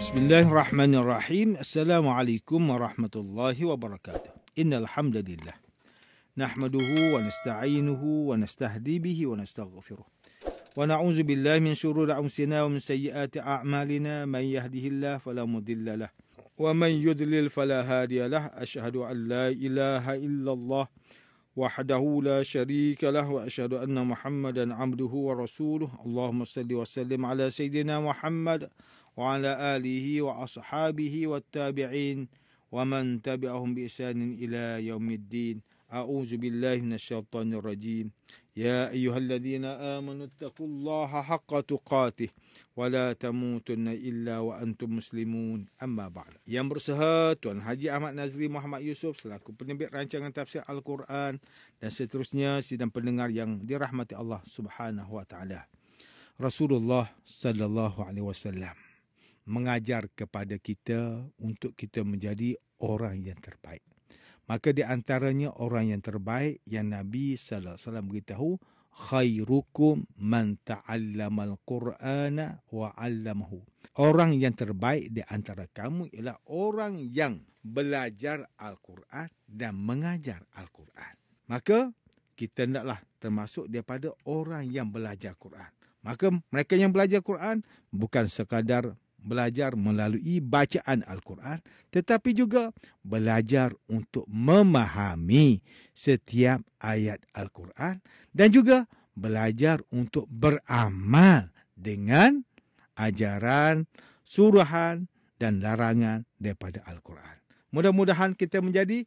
Bismillahirrahmanirrahim. Assalamualaikum warahmatullahi wabarakatuh. Innal hamdalillah nahmaduhu wa nasta'inuhu wa nastahdi bihi wa nastaghfiruh. Wa na'udzu billahi min shururi anfusina wa min sayyiati a'malina. Man yahdihillahu fala mudilla lahu wa man yudlil fala hadiya lahu. Asyhadu an la ilaha illallah wahdahu la syarika lahu wa asyhadu anna Muhammadan 'abduhu wa rasuluh. Allahumma shalli wa sallim ala sayyidina Muhammad wa ala alihi wa ashabihi wa tabi'in wa man tabi'ahum bi ihsanin ila yaumiddin. A'udzu billahi minasyaitonir rajim. Ya ayyuhalladzina amanu taqullaha haqqa tuqatih wa la tamutunna illa wa antum muslimun. Amma ba'd. Yang berusaha Tuan Haji Ahmad Nazri Muhammad Yusof selaku penerbit rancangan tafsir Al-Quran dan seterusnya sidang pendengar yang dirahmati Allah Subhanahu wa taala. Rasulullah sallallahu alaihi wasallam mengajar kepada kita untuk kita menjadi orang yang terbaik. Maka di antaranya orang yang terbaik yang Nabi sallallahu alaihi wasallam beritahu, khairukum man ta'allamal Qur'ana wa 'allamahu. Orang yang terbaik di antara kamu ialah orang yang belajar Al-Quran dan mengajar Al-Quran. Maka kita hendaklah termasuk daripada orang yang belajar Quran. Maka mereka yang belajar Quran bukan sekadar belajar melalui bacaan Al-Quran, tetapi juga belajar untuk memahami setiap ayat Al-Quran dan juga belajar untuk beramal dengan ajaran, suruhan dan larangan daripada Al-Quran. Mudah-mudahan kita menjadi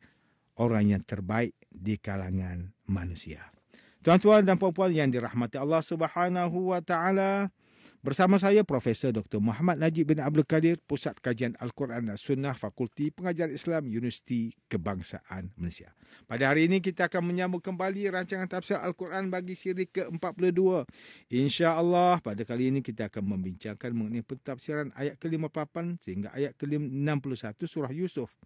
orang yang terbaik di kalangan manusia. Tuan-tuan dan puan-puan yang dirahmati Allah Subhanahu wa taala, bersama saya Profesor Dr. Muhammad Najib bin Abdul Kadir, Pusat Kajian Al-Quran dan Sunnah, Fakulti Pengajaran Islam, Universiti Kebangsaan Malaysia. Pada hari ini kita akan menyambung kembali rancangan tafsir Al-Quran bagi siri ke-42. InsyaAllah pada kali ini kita akan membincangkan mengenai pentafsiran ayat ke-58 sehingga ayat ke-61 surah Yusuf.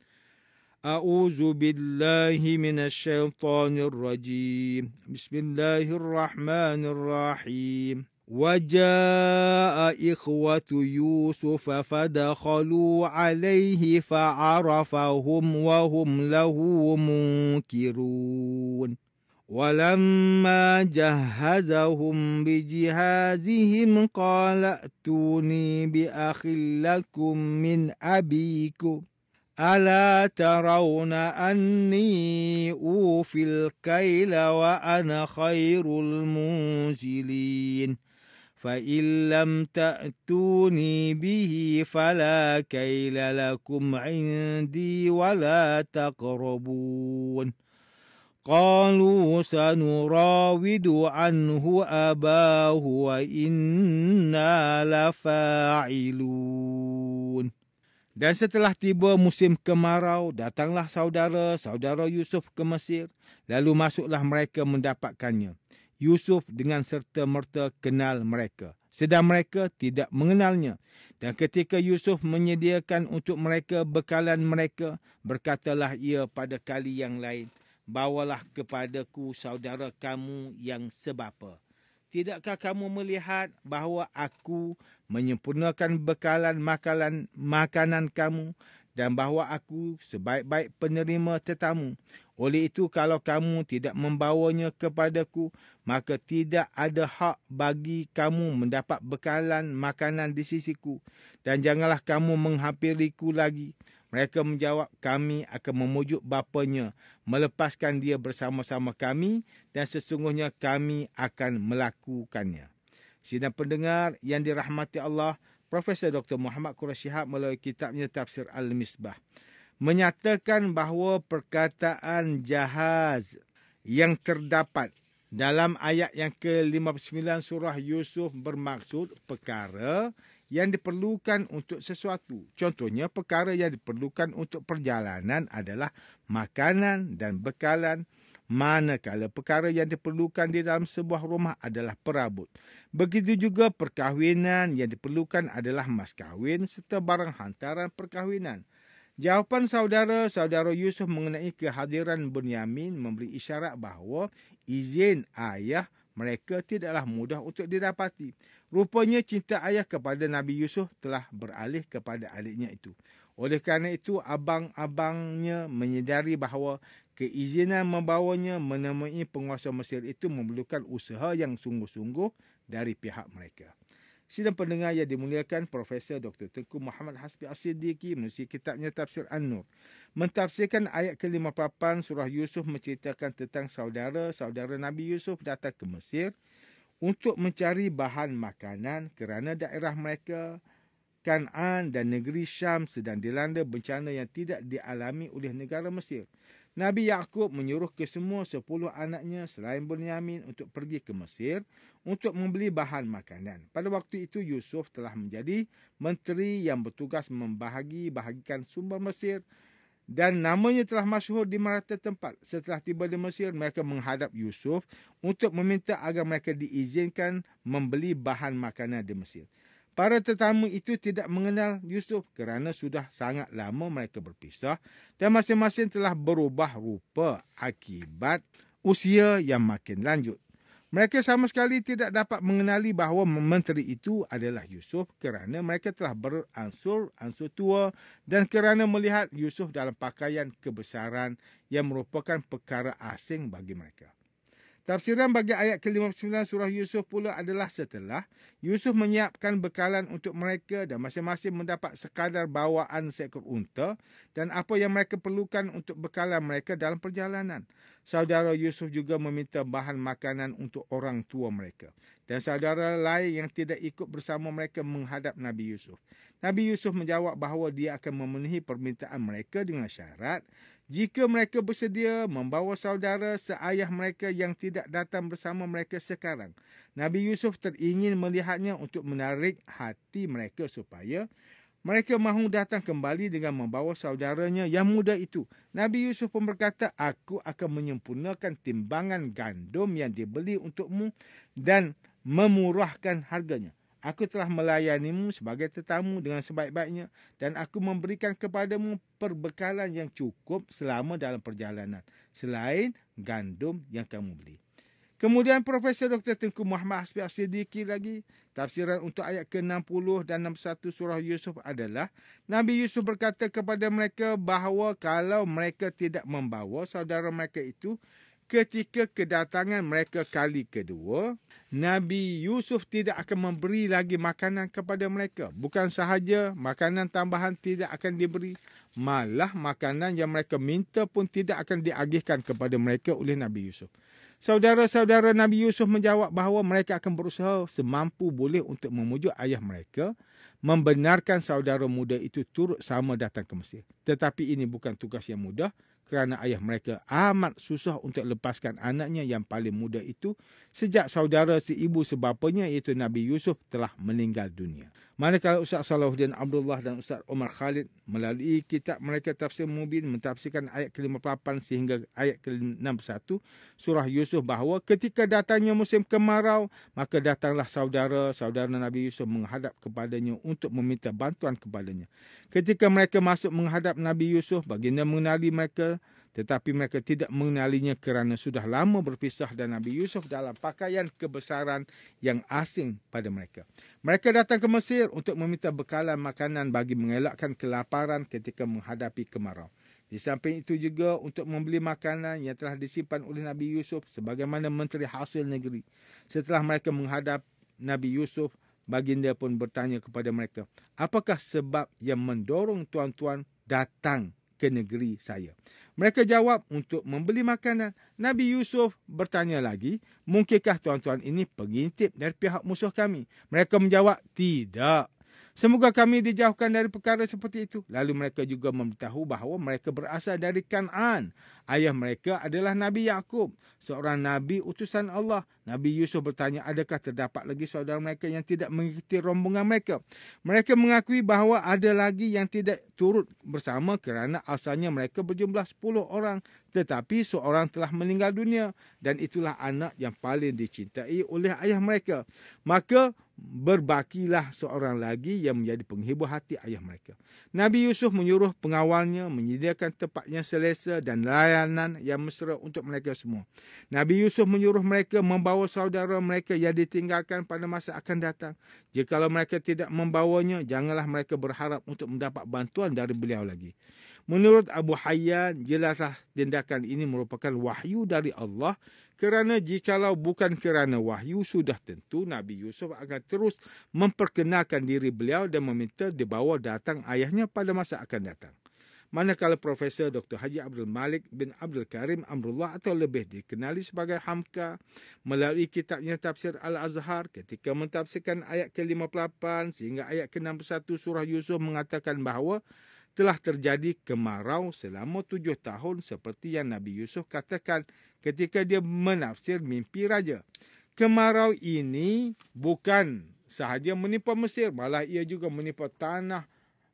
A'udzu billahi minasyaitonir rajim. Bismillahirrahmanirrahim. وجاء إخوة يوسف فدخلوا عليه فعرفهم وهم له منكرون ولما جهزهم بجهازهم قال ائتوني بأخ لكم من أبيكم ألا ترون أني أوفي الكيل وأنا خير المنزلين فإن لم تأتوني به فلا كيل لكم عندي ولا تقربون قالوا سنراود عنه أباه وإنا لفاعلون. Dan setelah tiba musim kemarau, datanglah saudara-saudara Yusuf ke Mesir. Lalu masuklah mereka mendapatkannya. Yusuf dengan serta-merta kenal mereka, sedang mereka tidak mengenalnya. Dan ketika Yusuf menyediakan untuk mereka bekalan mereka, berkatalah ia pada kali yang lain, bawalah kepadaku saudara kamu yang sebapa. Tidakkah kamu melihat bahawa aku menyempurnakan bekalan makanan kamu dan bahawa aku sebaik-baik penerima tetamu? Oleh itu, kalau kamu tidak membawanya kepadaku, maka tidak ada hak bagi kamu mendapat bekalan makanan di sisiku. Dan janganlah kamu menghampiriku lagi. Mereka menjawab, kami akan memujuk bapanya, melepaskan dia bersama-sama kami dan sesungguhnya kami akan melakukannya. Sidang pendengar yang dirahmati Allah, Profesor Dr. Muhammad Quraish Shihab melalui kitabnya Tafsir Al-Misbah menyatakan bahawa perkataan jahaz yang terdapat dalam ayat yang ke-59 surah Yusuf bermaksud perkara yang diperlukan untuk sesuatu. Contohnya, perkara yang diperlukan untuk perjalanan adalah makanan dan bekalan, manakala perkara yang diperlukan di dalam sebuah rumah adalah perabot. Begitu juga perkahwinan yang diperlukan adalah mas kahwin serta barang hantaran perkahwinan. Jawapan saudara-saudara Yusuf mengenai kehadiran Bunyamin memberi isyarat bahawa izin ayah mereka tidaklah mudah untuk didapati. Rupanya cinta ayah kepada Nabi Yusuf telah beralih kepada adiknya itu. Oleh kerana itu, abang-abangnya menyedari bahawa keizinan membawanya menemui penguasa Mesir itu memerlukan usaha yang sungguh-sungguh dari pihak mereka. Sidang pendengar yang dimuliakan, Profesor Dr. Tengku Muhammad Hasbi As-Siddiqi menulis kitabnya Tafsir An-Nur mentafsirkan ayat ke-58 surah Yusuf menceritakan tentang saudara-saudara Nabi Yusuf datang ke Mesir untuk mencari bahan makanan kerana daerah mereka, Kan'an dan negeri Syam sedang dilanda bencana yang tidak dialami oleh negara Mesir. Nabi Yaqub menyuruh kesemua 10 anaknya selain Bunyamin untuk pergi ke Mesir untuk membeli bahan makanan. Pada waktu itu Yusuf telah menjadi menteri yang bertugas membahagi-bahagikan sumber Mesir dan namanya telah masyhur di merata tempat. Setelah tiba di Mesir, mereka menghadap Yusuf untuk meminta agar mereka diizinkan membeli bahan makanan di Mesir. Para tetamu itu tidak mengenal Yusuf kerana sudah sangat lama mereka berpisah dan masing-masing telah berubah rupa akibat usia yang makin lanjut. Mereka sama sekali tidak dapat mengenali bahawa menteri itu adalah Yusuf kerana mereka telah beransur-ansur tua dan kerana melihat Yusuf dalam pakaian kebesaran yang merupakan perkara asing bagi mereka. Tafsiran bagi ayat ke-59 surah Yusuf pula adalah setelah Yusuf menyiapkan bekalan untuk mereka dan masing-masing mendapat sekadar bawaan seekor unta dan apa yang mereka perlukan untuk bekalan mereka dalam perjalanan. Saudara Yusuf juga meminta bahan makanan untuk orang tua mereka. Dan saudara lain yang tidak ikut bersama mereka menghadap Nabi Yusuf. Nabi Yusuf menjawab bahawa dia akan memenuhi permintaan mereka dengan syarat jika mereka bersedia membawa saudara seayah mereka yang tidak datang bersama mereka sekarang. Nabi Yusuf teringin melihatnya untuk menarik hati mereka supaya mereka mahu datang kembali dengan membawa saudaranya yang muda itu. Nabi Yusuf pun berkata, aku akan menyempurnakan timbangan gandum yang dibeli untukmu dan memurahkan harganya. Aku telah melayanimu sebagai tetamu dengan sebaik-baiknya dan aku memberikan kepadamu perbekalan yang cukup selama dalam perjalanan, selain gandum yang kamu beli. Kemudian Profesor Dr. Tengku Muhammad Hasbi As-Siddiqi lagi, tafsiran untuk ayat ke-60 dan 61 surah Yusuf adalah, Nabi Yusuf berkata kepada mereka bahawa kalau mereka tidak membawa saudara mereka itu, ketika kedatangan mereka kali kedua, Nabi Yusuf tidak akan memberi lagi makanan kepada mereka. Bukan sahaja makanan tambahan tidak akan diberi, malah makanan yang mereka minta pun tidak akan diagihkan kepada mereka oleh Nabi Yusuf. Saudara-saudara Nabi Yusuf menjawab bahawa mereka akan berusaha semampu boleh untuk memujuk ayah mereka membenarkan saudara muda itu turut sama datang ke Mesir. Tetapi ini bukan tugas yang mudah kerana ayah mereka amat susah untuk lepaskan anaknya yang paling muda itu sejak saudara seibu sebapanya iaitu Nabi Yusuf telah meninggal dunia. Manakala Ustaz Salahuddin Abdullah dan Ustaz Omar Khalid melalui kitab mereka Tafsir Mubin mentafsirkan ayat ke-58 sehingga ayat ke-61 surah Yusuf bahawa ketika datangnya musim kemarau, maka datanglah saudara-saudara Nabi Yusuf menghadap kepadanya untuk meminta bantuan kepadanya. Ketika mereka masuk menghadap Nabi Yusuf, baginda mengenali mereka, tetapi mereka tidak mengenalinya kerana sudah lama berpisah dan Nabi Yusuf dalam pakaian kebesaran yang asing pada mereka. Mereka datang ke Mesir untuk meminta bekalan makanan bagi mengelakkan kelaparan ketika menghadapi kemarau. Di samping itu juga untuk membeli makanan yang telah disimpan oleh Nabi Yusuf sebagaimana menteri hasil negeri. Setelah mereka menghadap Nabi Yusuf, baginda pun bertanya kepada mereka, apakah sebab yang mendorong tuan-tuan datang ke negeri saya? Mereka jawab, untuk membeli makanan. Nabi Yusuf bertanya lagi, mungkinkah tuan-tuan ini pengintip dari pihak musuh kami? Mereka menjawab, tidak. Semoga kami dijauhkan dari perkara seperti itu. Lalu mereka juga memberitahu bahawa mereka berasal dari Kan'an. Ayah mereka adalah Nabi Yaqub, seorang Nabi utusan Allah. Nabi Yusuf bertanya, adakah terdapat lagi saudara mereka yang tidak mengikuti rombongan mereka? Mereka mengakui bahawa ada lagi yang tidak turut bersama kerana asalnya mereka berjumlah 10 orang. Tetapi seorang telah meninggal dunia dan itulah anak yang paling dicintai oleh ayah mereka. Maka berbakilah seorang lagi yang menjadi penghibur hati ayah mereka. Nabi Yusuf menyuruh pengawalnya menyediakan tempat yang selesa dan layak pelayanan yang mesra untuk mereka semua. Nabi Yusuf menyuruh mereka membawa saudara mereka yang ditinggalkan pada masa akan datang. Jikalau mereka tidak membawanya, janganlah mereka berharap untuk mendapat bantuan dari beliau lagi. Menurut Abu Hayyan, jelaslah tindakan ini merupakan wahyu dari Allah, kerana jikalau bukan kerana wahyu, sudah tentu Nabi Yusuf akan terus memperkenalkan diri beliau dan meminta dibawa datang ayahnya pada masa akan datang. Manakala Profesor Dr. Haji Abdul Malik bin Abdul Karim Amrullah atau lebih dikenali sebagai Hamka melalui kitabnya Tafsir Al-Azhar ketika mentafsirkan ayat ke-58 sehingga ayat ke-61 surah Yusuf mengatakan bahawa telah terjadi kemarau selama 7 tahun seperti yang Nabi Yusuf katakan ketika dia menafsir mimpi raja. Kemarau ini bukan sahaja menimpa Mesir, malah ia juga menimpa tanah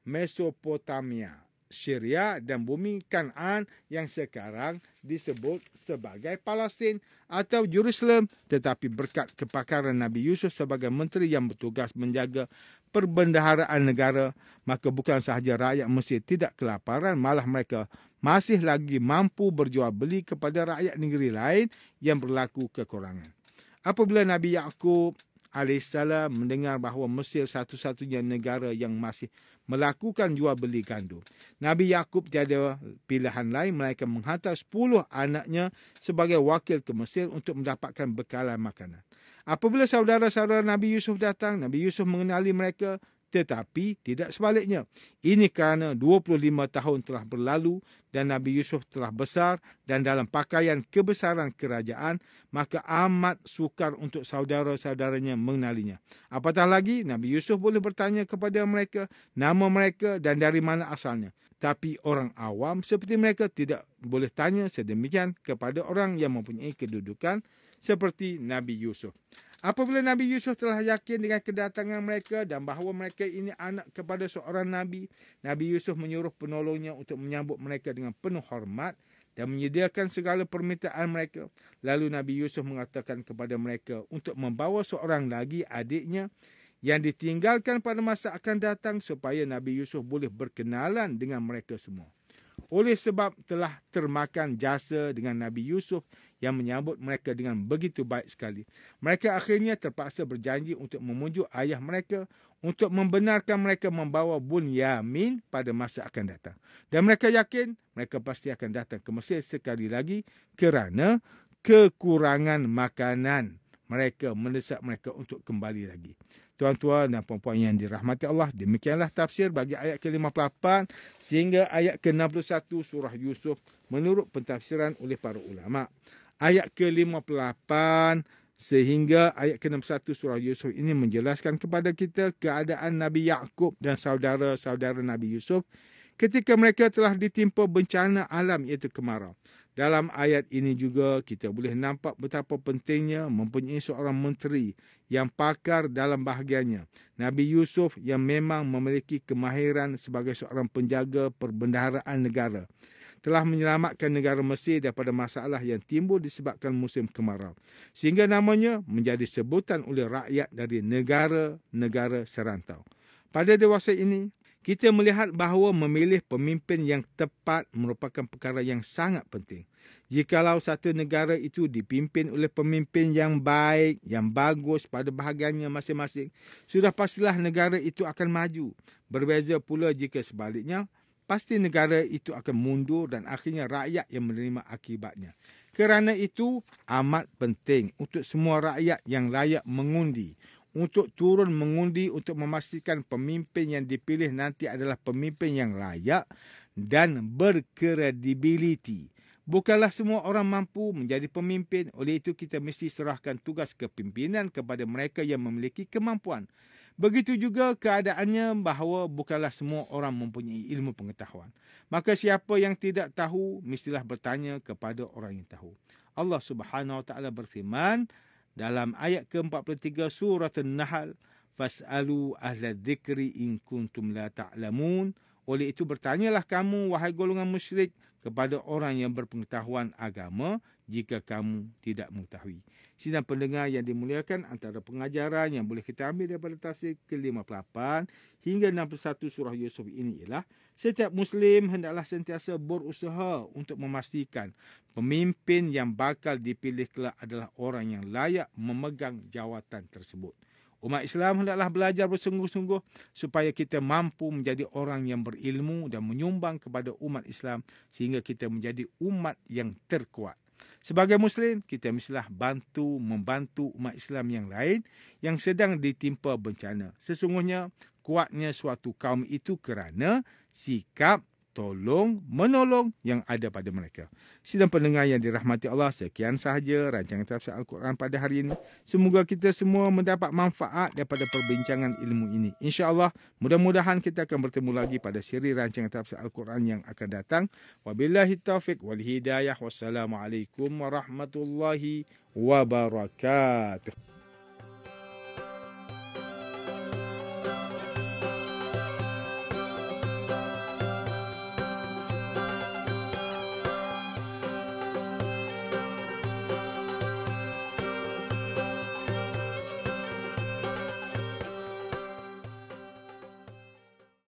Mesopotamia, Syria dan bumi Kanaan yang sekarang disebut sebagai Palestin atau Jerusalem. Tetapi berkat kepakaran Nabi Yusuf sebagai menteri yang bertugas menjaga perbendaharaan negara, maka bukan sahaja rakyat Mesir tidak kelaparan, malah mereka masih lagi mampu berjual beli kepada rakyat negeri lain yang berlaku kekurangan. Apabila Nabi Yaqub AS mendengar bahawa Mesir satu-satunya negara yang masih melakukan jual beli gandum, Nabi Yaqub tiada pilihan lain melainkan menghantar 10 anaknya sebagai wakil ke Mesir untuk mendapatkan bekalan makanan. Apabila saudara-saudara Nabi Yusuf datang, Nabi Yusuf mengenali mereka, tetapi tidak sebaliknya. Ini kerana 25 tahun telah berlalu dan Nabi Yusuf telah besar dan dalam pakaian kebesaran kerajaan, maka amat sukar untuk saudara-saudaranya mengenalinya. Apatah lagi, Nabi Yusuf boleh bertanya kepada mereka nama mereka dan dari mana asalnya. Tapi orang awam seperti mereka tidak boleh tanya sedemikian kepada orang yang mempunyai kedudukan seperti Nabi Yusuf. Apabila Nabi Yusuf telah yakin dengan kedatangan mereka dan bahawa mereka ini anak kepada seorang Nabi, Nabi Yusuf menyuruh penolongnya untuk menyambut mereka dengan penuh hormat dan menyediakan segala permintaan mereka. Lalu Nabi Yusuf mengatakan kepada mereka untuk membawa seorang lagi adiknya yang ditinggalkan pada masa akan datang supaya Nabi Yusuf boleh berkenalan dengan mereka semua. Oleh sebab telah termakan jasa dengan Nabi Yusuf yang menyambut mereka dengan begitu baik sekali, mereka akhirnya terpaksa berjanji untuk memujuk ayah mereka untuk membenarkan mereka membawa Bunyamin pada masa akan datang. Dan mereka yakin mereka pasti akan datang ke Mesir sekali lagi kerana kekurangan makanan. Mereka mendesak mereka untuk kembali lagi. Tuan-tuan dan puan-puan yang dirahmati Allah, demikianlah tafsir bagi ayat ke-58 sehingga ayat ke-61 surah Yusuf menurut pentafsiran oleh para ulama. Ayat ke-58 sehingga ayat ke-61 surah Yusuf ini menjelaskan kepada kita keadaan Nabi Yaqub dan saudara-saudara Nabi Yusuf ketika mereka telah ditimpa bencana alam iaitu kemarau. Dalam ayat ini juga kita boleh nampak betapa pentingnya mempunyai seorang menteri yang pakar dalam bahagiannya. Nabi Yusuf yang memang memiliki kemahiran sebagai seorang penjaga perbendaharaan negara telah menyelamatkan negara Mesir daripada masalah yang timbul disebabkan musim kemarau, sehingga namanya menjadi sebutan oleh rakyat dari negara-negara serantau. Pada dewasa ini, kita melihat bahawa memilih pemimpin yang tepat merupakan perkara yang sangat penting. Jikalau satu negara itu dipimpin oleh pemimpin yang baik, yang bagus pada bahagiannya masing-masing, sudah pastilah negara itu akan maju. Berbeza pula jika sebaliknya, pasti negara itu akan mundur dan akhirnya rakyat yang menerima akibatnya. Kerana itu amat penting untuk semua rakyat yang layak mengundi untuk turun mengundi untuk memastikan pemimpin yang dipilih nanti adalah pemimpin yang layak dan berkredibiliti. Bukanlah semua orang mampu menjadi pemimpin, oleh itu kita mesti serahkan tugas kepimpinan kepada mereka yang memiliki kemampuan. Begitu juga keadaannya bahawa bukanlah semua orang mempunyai ilmu pengetahuan. Maka siapa yang tidak tahu, mestilah bertanya kepada orang yang tahu. Allah Subhanahu Wa Taala berfirman dalam ayat ke-43 surah An-Nahl, fas'alu ahla dzikri in kuntum la ta'lamun. Oleh itu bertanyalah kamu wahai golongan musyrik kepada orang yang berpengetahuan agama jika kamu tidak mengetahui. Sidang pendengar yang dimuliakan, antara pengajaran yang boleh kita ambil daripada tafsir ke-58 hingga 61 surah Yusuf ini ialah setiap Muslim hendaklah sentiasa berusaha untuk memastikan pemimpin yang bakal dipilih kelak adalah orang yang layak memegang jawatan tersebut. Umat Islam hendaklah belajar bersungguh-sungguh supaya kita mampu menjadi orang yang berilmu dan menyumbang kepada umat Islam sehingga kita menjadi umat yang terkuat. Sebagai Muslim, kita mestilah membantu umat Islam yang lain yang sedang ditimpa bencana. Sesungguhnya, kuatnya suatu kaum itu kerana sikap tolong-menolong yang ada pada mereka. Sidang pendengar yang dirahmati Allah, sekian sahaja rancangan tafsir Al-Quran pada hari ini. Semoga kita semua mendapat manfaat daripada perbincangan ilmu ini. InsyaAllah, mudah-mudahan kita akan bertemu lagi pada siri rancangan tafsir Al-Quran yang akan datang. Wabillahi taufiq wal hidayah. Wassalamualaikum warahmatullahi wabarakatuh.